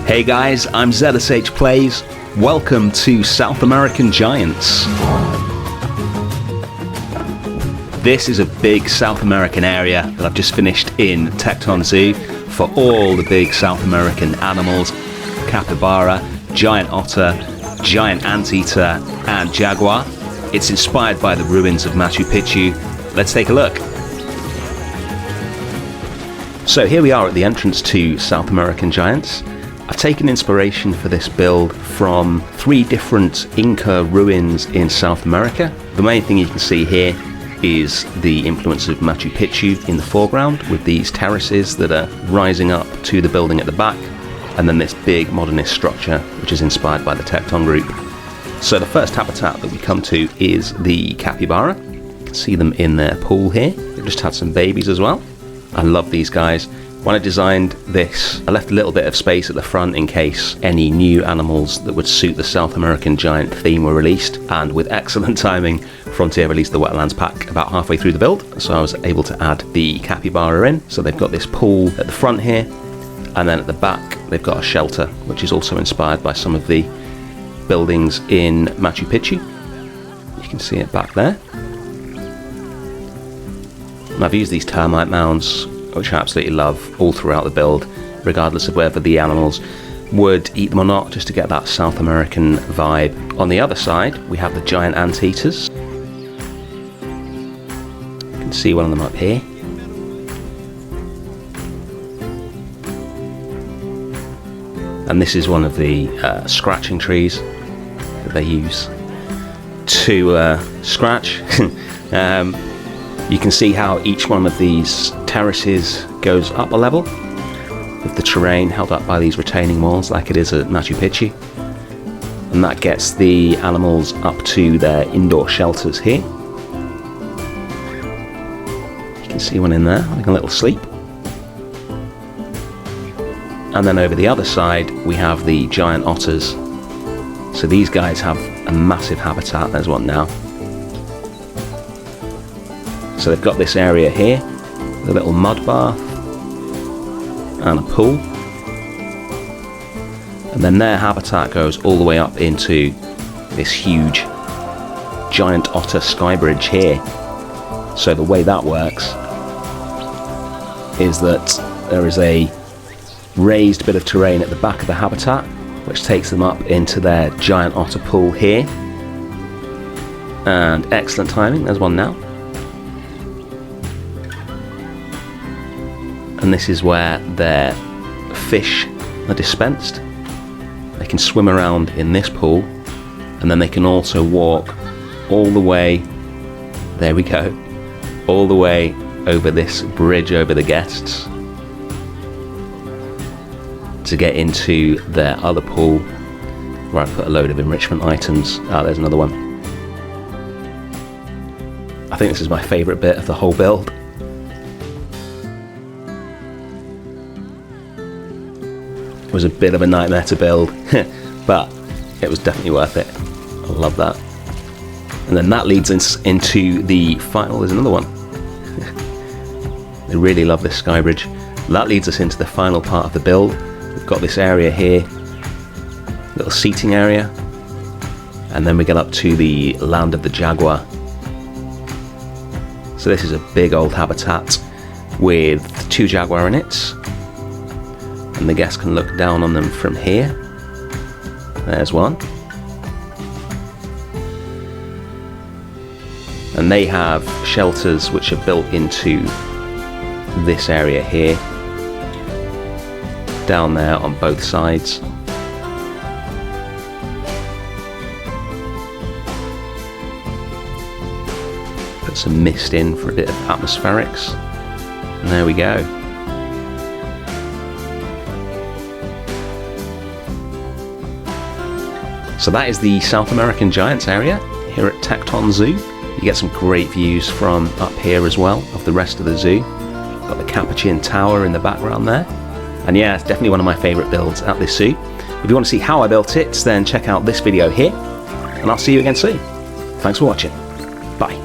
Hey guys, I'm ZSH Plays. Welcome to South American Giants. This is a big South American area that I've just finished in Tekton Zoo for all the big South American animals: Capybara, Giant Otter, Giant Anteater and Jaguar. It's inspired by the ruins of Machu Picchu. Let's take a look. So here we are at the entrance to South American Giants. I've taken inspiration for this build from 3 different Inca ruins in South America. The main thing you can see here is the influence of Machu Picchu in the foreground, with these terraces that are rising up to the building at the back, and then this big modernist structure which is inspired by the Tecton group. So the first habitat that we come to is the capybara. You can see them in their pool here. They've just had some babies as well. I love these guys. When I designed this, I left a little bit of space at the front in case any new animals that would suit the South American Giant theme were released, and with excellent timing, Frontier released the wetlands pack about halfway through the build, so I was able to add the capybara in. So they've got this pool at the front here, and then at the back they've got a shelter which is also inspired by some of the buildings in Machu Picchu. You can see it back there. And I've used these termite mounds, which I absolutely love, all throughout the build, regardless of whether the animals would eat them or not, just to get that South American vibe. On the other side, we have the giant anteaters. You can see one of them up here. And this is one of the scratching trees that they use to scratch. You can see how each one of these terraces goes up a level, with the terrain held up by these retaining walls like it is at Machu Picchu. And that gets the animals up to their indoor shelters here. You can see one in there having a little sleep. And then over the other side we have the giant otters. So these guys have a massive habitat. There's one now. So they've got this area here, with a little mud bath and a pool. And then their habitat goes all the way up into this huge Giant Otter Sky Bridge here. So the way that works is that there is a raised bit of terrain at the back of the habitat, which takes them up into their Giant Otter pool here. And excellent timing, there's one now. And this is where their fish are dispensed. They can swim around in this pool, and then they can also walk all the way, there we go, all the way over this bridge over the guests to get into their other pool, where I put a load of enrichment items. Ah, there's another one. I think this is my favourite bit of the whole build. It was a bit of a nightmare to build, but it was definitely worth it. I love that. And then that leads us into the final. There's another one. I really love this sky bridge. That leads us into the final part of the build. We've got this area here, little seating area, and then we get up to the land of the Jaguar. So this is a big old habitat with 2 Jaguar in it. And the guests can look down on them from here. There's one. And they have shelters which are built into this area here, down there on both sides. Put some mist in for a bit of atmospherics. And there we go. So that is the South American Giants area here at Tekton Zoo. You get some great views from up here as well of the rest of the zoo. Got the Capuchin Tower in the background there. And yeah, it's definitely one of my favourite builds at this zoo. If you want to see how I built it, then check out this video here. And I'll see you again soon. Thanks for watching. Bye.